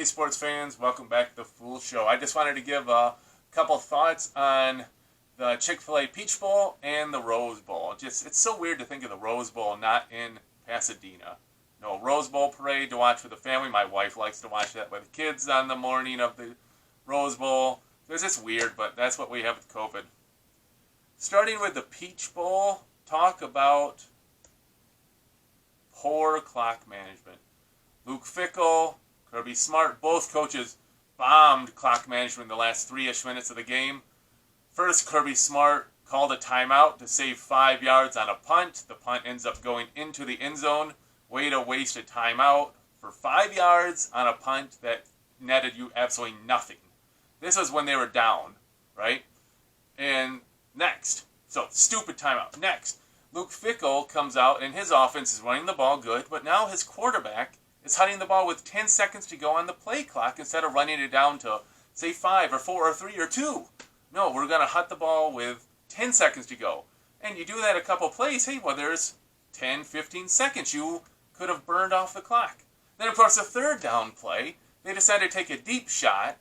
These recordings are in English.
Hey sports fans, welcome back to the Fool Show. I just wanted to give a couple thoughts on the Chick-Fil-A Peach Bowl and the Rose Bowl. It's so weird to think of the Rose Bowl not in Pasadena. No Rose Bowl parade to watch with the family. My wife likes to watch that with the kids on the morning of the Rose Bowl. It's just weird, but that's what we have with COVID. Starting with the Peach Bowl, talk about poor clock management. Luke Fickell, Kirby Smart, both coaches bombed clock management in the last 3-ish minutes of the game. First, Kirby Smart called a timeout to save 5 yards on a punt. The punt ends up going into the end zone. Way to waste a timeout for 5 yards on a punt that netted you absolutely nothing. This was when they were down, right? And next, so stupid timeout. Next, Luke Fickell comes out and his offense is running the ball good, but now his quarterback is hunting the ball with 10 seconds to go on the play clock instead of running it down to, say, 5 or 4 or 3 or 2. No, we're going to hunt the ball with 10 seconds to go. And you do that a couple plays, hey, well, there's 10, 15 seconds you could have burned off the clock. Then, of course, the third down play, they decided to take a deep shot.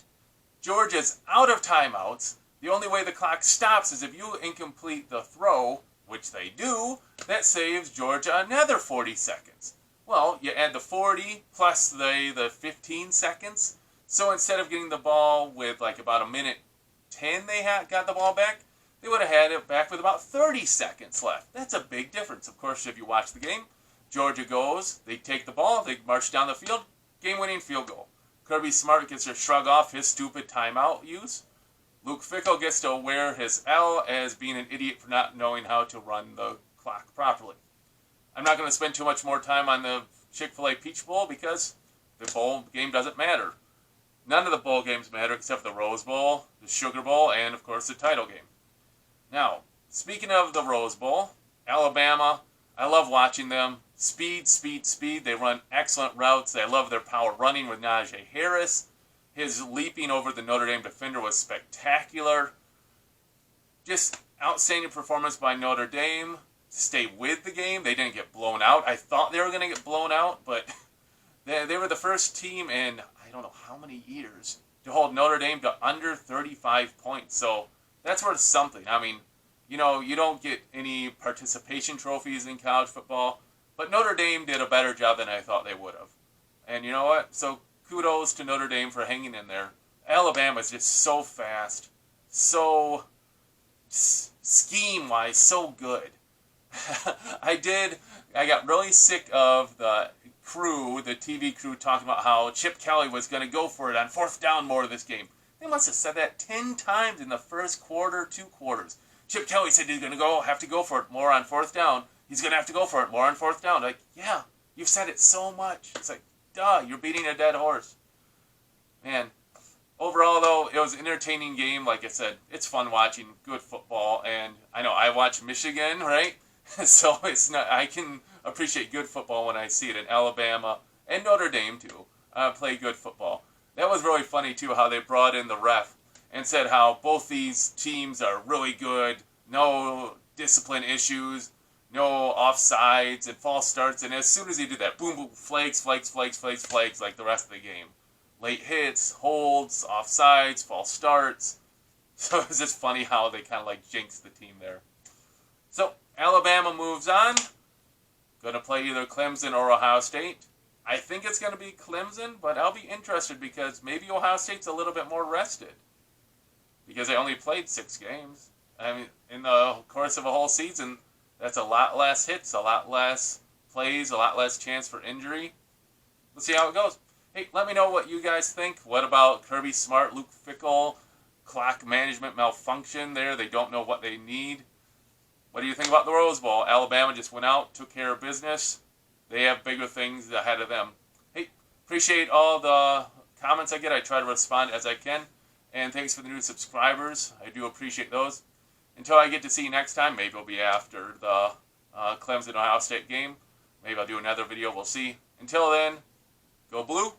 Georgia's out of timeouts. The only way the clock stops is if you incomplete the throw, which they do. That saves Georgia another 40 seconds. Well, you add the 40 plus the 15 seconds. So instead of getting the ball with like about a minute 10 they got the ball back, they would have had it back with about 30 seconds left. That's a big difference. Of course, if you watch the game, Georgia goes, they take the ball, they march down the field, game-winning field goal. Kirby Smart gets to shrug off his stupid timeout use. Luke Fickell gets to wear his L as being an idiot for not knowing how to run the clock properly. I'm not going to spend too much more time on the Chick-Fil-A Peach Bowl because the bowl game doesn't matter. None of the bowl games matter except the Rose Bowl, the Sugar Bowl, and, of course, the title game. Now, speaking of the Rose Bowl, Alabama, I love watching them. Speed, speed, speed. They run excellent routes. I love their power running with Najee Harris. His leaping over the Notre Dame defender was spectacular. Just outstanding performance by Notre Dame. Stay with the game. They didn't get blown out. I thought they were going to get blown out, but they were the first team in I don't know how many years to hold Notre Dame to under 35 points. So that's worth something. I mean, you don't get any participation trophies in college football, but Notre Dame did a better job than I thought they would have. And you know what? So kudos to Notre Dame for hanging in there. Alabama is just so fast, so scheme-wise, so good. I got really sick of the TV crew talking about how Chip Kelly was going to go for it on fourth down more of this game. They must have said that 10 times in the first quarter, 2 quarters. Chip Kelly said he's going to have to go for it more on fourth down. He's going to have to go for it more on fourth down. Like, yeah, you've said it so much. It's like, duh, you're beating a dead horse. Man, overall, though, it was an entertaining game. Like I said, it's fun watching good football. And I know I watch Michigan, right? So I can appreciate good football when I see it in Alabama and Notre Dame, too. Play good football. That was really funny, too, how they brought in the ref and said how both these teams are really good, no discipline issues, no offsides and false starts. And as soon as he did that, boom, boom, flags, like the rest of the game. Late hits, holds, offsides, false starts. So it was just funny how they kind of like jinxed the team there. So Alabama moves on. Going to play either Clemson or Ohio State. I think it's going to be Clemson, but I'll be interested because maybe Ohio State's a little bit more rested. Because they only played 6 games. I mean, in the course of a whole season, that's a lot less hits, a lot less plays, a lot less chance for injury. Let's see how it goes. Hey, let me know what you guys think. What about Kirby Smart, Luke Fickell, clock management malfunction there? They don't know what they need. What do you think about the Rose Bowl? Alabama just went out, took care of business. They have bigger things ahead of them. Hey, appreciate all the comments I get. I try to respond as I can. And thanks for the new subscribers. I do appreciate those. Until I get to see you next time, maybe it'll be after the Clemson-Ohio State game. Maybe I'll do another video. We'll see. Until then, go blue.